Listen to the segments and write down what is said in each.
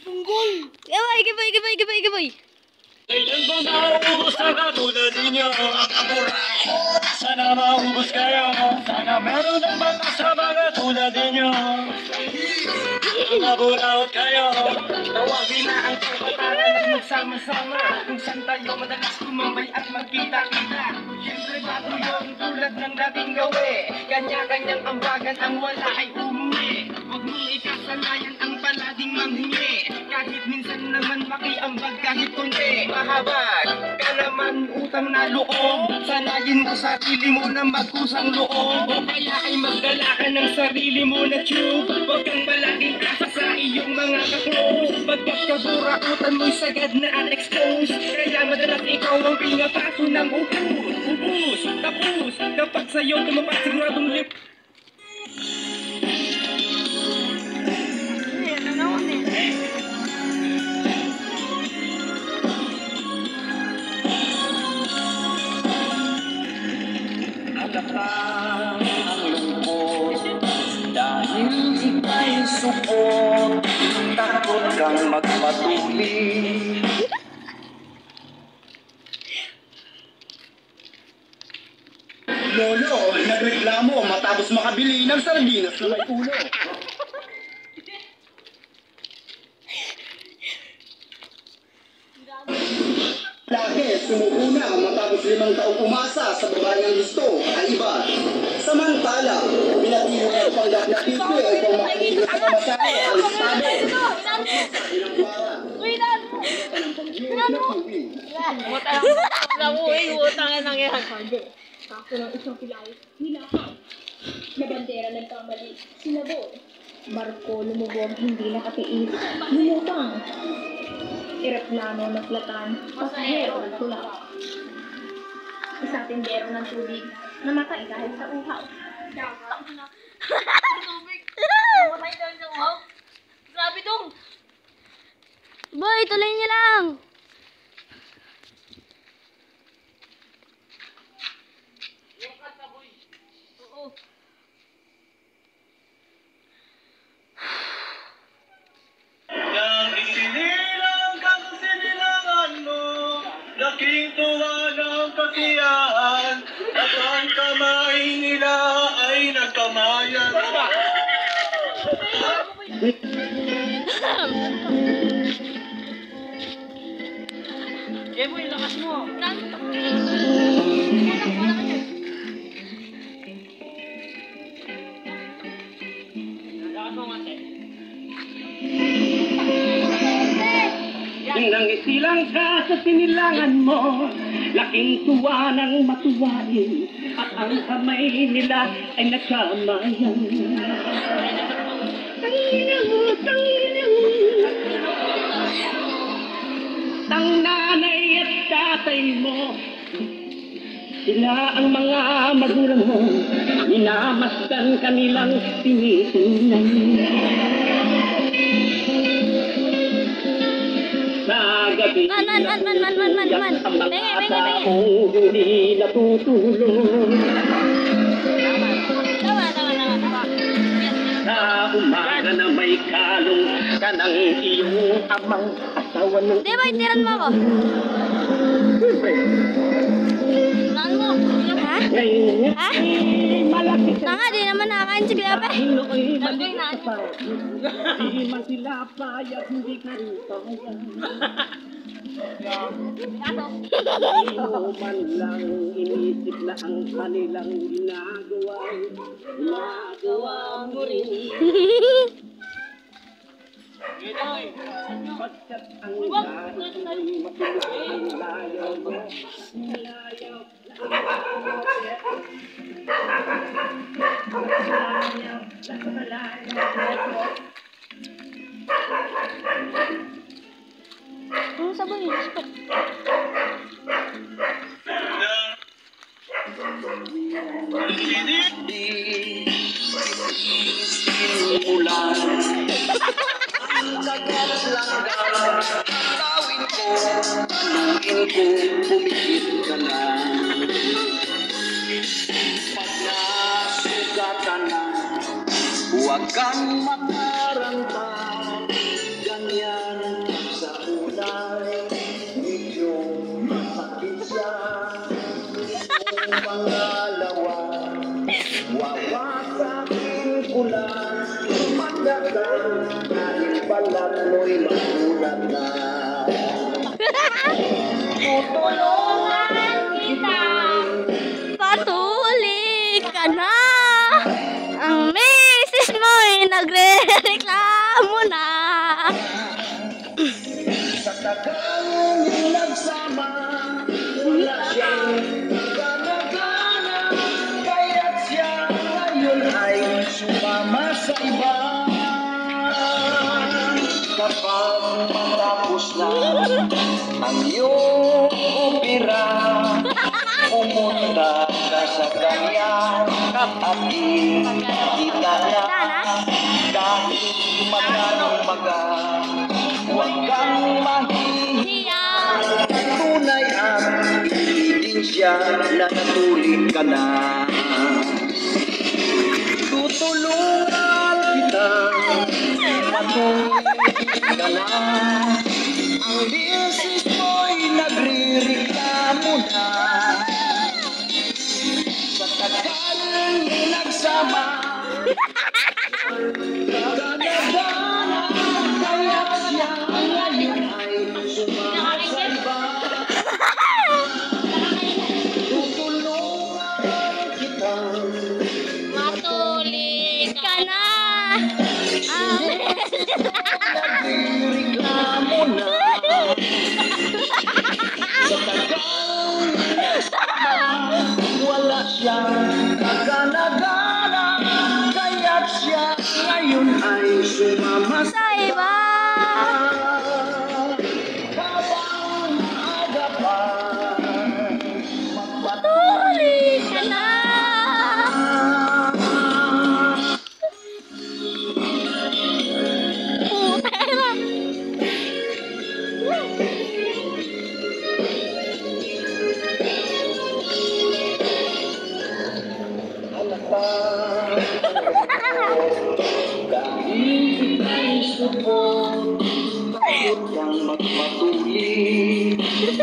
Tunggol! Gabay! Kailan ba maubos na katulad ninyo? Sana maubos kayo. Sana meron naman sa mga tulad ninyo. Naburaot kayo. Tawagin na ang kapataran at magsama-sama kung saan tayo madalas kumambay at magkita-kita. Siyempre bago yun tulad ng dating gawi. Kanya-kanyang ambagan ang wala ay umuwi. Huwag mong ikasanayan ang palaging manghingi. Kahit minsan naman makiambag kahit konti. Mahabag ka naman utang na loob. Sanayin mo sarili mo na magkusang loob. O kaya ay magdala ka ng sarili mo na tube. Huwag kang malaking asa sa iyong mga ka-close. Pagkat kaburakutan mo'y sagad na unexposed. Kaya madalas ikaw ang pinapaso ng ubus. Tapos kapag sa'yo tumapat siguradong lip. Alatang ang lungkot dahil ika'y supot. Takot kang magpatuloy. Lolo, nagreklamo matapos makabili ng sardinas na may ulo. Laki, sumuko na matapos 5 taong umasa sa babae ng gusto ay iba. Samantala, binatiro ng panggap na pipi ay kung makikita sa pamasahe ang estado. Utangin lang yan. Ako ng isang pilay, nilakaw. Na bandera nagkamali, sinabot. Barko lumubog, hindi nakatiis. Lumutang. Eroplano naglatan, pasahero nagtulak. Isang tindero ng tubig, namatay dahil sa uhaw. Tubig! Namatay daw siya, wow! Grabe dong! Boy, tuloy niyo lang! Oo. Nang isinilang kang sinilangan mo, laking tuwa ng kasiyahan, at ang kamay nila ay nagkamayan. Boy, lakas mo. Lakas mo, ate. Nang isilang ka sa sinilangan mo, laking tuwa ng matuwain, at ang kamay nila ay nagkamayan. Ang nanay at tatay mo, sila ang mga magulang mo, minamasdan kanilang tinitingnan. Sa gabi Man. Bengi. hindi natutulog. Tama. Sa umaga na may kalong ka ng iyong amang asawa ng... Di ba, itiran mo ako? Ulan mo. Ha? Ngayon Ha? malaki ka. Tanga, di naman nakakain si Kuya Pe. Nooy Nagay na. maliit pa. Di man sila payag, hindi ka rin kaya. Di mo man lang inisip na ang kanilang ginagawa mo rin. Pagkat ang dahil ay matulog ang layaw mo. Layaw. Ano sabon yun? Ulan ang kagat lang gawin ko, taluin ko, pumikit ka na. Pag nasugatan na, huwag kang mataranta, ganyan ko lang tumanda ka dahil balat mo'y magulat na. Tutulungan kita. Patuloy ka na. Ang misis mo'y nagre-reklamo na. Sa tagal niyong nagsama, wala siyang gana-gana, kaya't siya ngayon ay sumama sa iba. Kapag matapos na ang iyong opera, pumunta ka sa kanya at kita na kahit magkanong maga. Huwag kang mahihiya, tunay at ebidensya na natulik ka na. Tutulungan kita, matuloy ka na. Ang misis mo'y nagre-reklamo na. Sa tagal nagsama, gana-gana, kaya't siya ngayon ay sumama sa iba. Tutulungan kita, Matuloy ka na. nagre-reklamo na. Sa tagal nagsama, wala siyang kagana-gana, kaya't siya ngayon ay sumama sa Sa iba. habang maaga pa. Patuloy ka na. Putera. Halata dahil ika'y subok, takot kang magpatuli,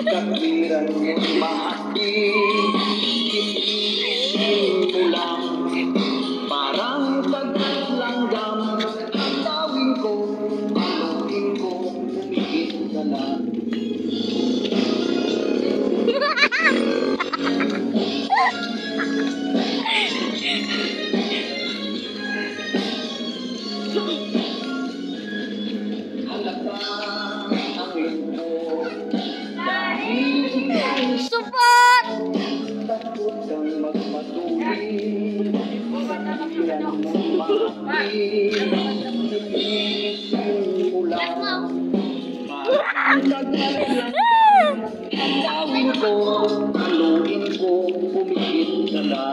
katwiran niya'y mahati, ipisin mo lang, parang taglanggam, ang tawin ko, paluin ko, umigit ka na. Halata ang lingkod dahil ika'y Support. takot kang magpatuloy, katwiran mong mahati, ipisin mo lang, parang taglanggam, ang tawin ko, paluin ko, umigit ka na.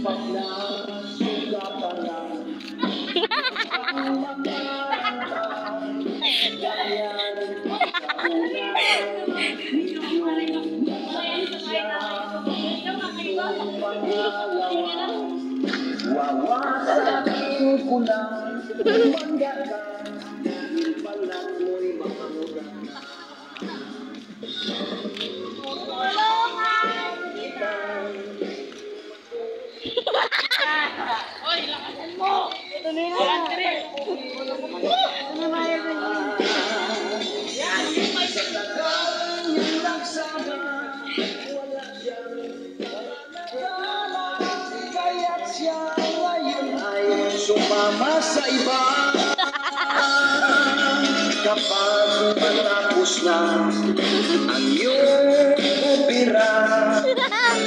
Pag nasugatan na, ang magkakaroon, ganyan sa una, yung nasasya, yung pangalawa, wawasakin ko na, umanda ka, dahil balat mo'y makanura na. Tulungan Kita, Ito na yan. Ito na ba yun? sa tagal niyong nagsama, wala siyang gana-gana, kaya't siya ngayon ay sumama sa iba. Kapag matapos na ang iyong opera,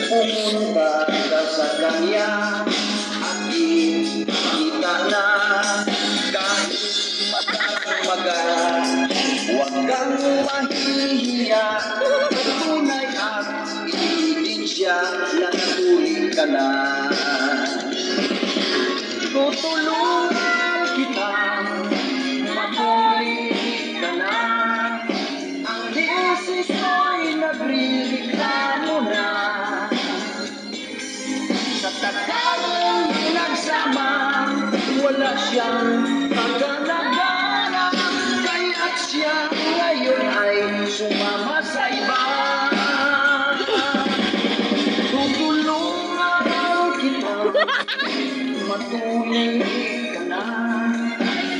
pumunta ka sa kanya at kita na kahit magkamaga. Huwag kang mahihiya, tunay at ebidensya na natulik ka na. Tutulungan kita, matuloy ka na. Ang misis mo'y nagre-reklamo na. Sa tagal nagsama, wala siyang kagana-gana, kaya't siya ngayon ay sumama sa iba. Tutulungan kita, Matuloy ka na.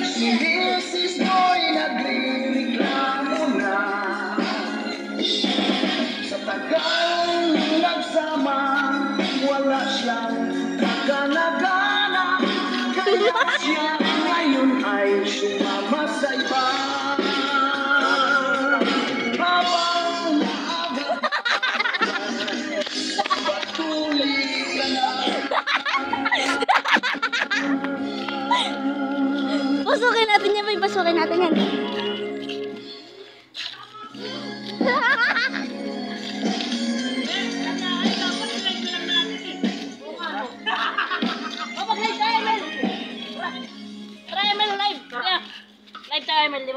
Si Mrs. Boy nagre-reklamo na. Sa tagal nagsama, wala siyang kagana-gana. Kaya siya ngayon ay sumama sa iba. Habang maaga, patuloy ka na. Pasukin natin yan, boy. Pasukin natin yan. Mag-live tayo, Mel. Tara, Mel, live. Live tayo, Mel, di ba?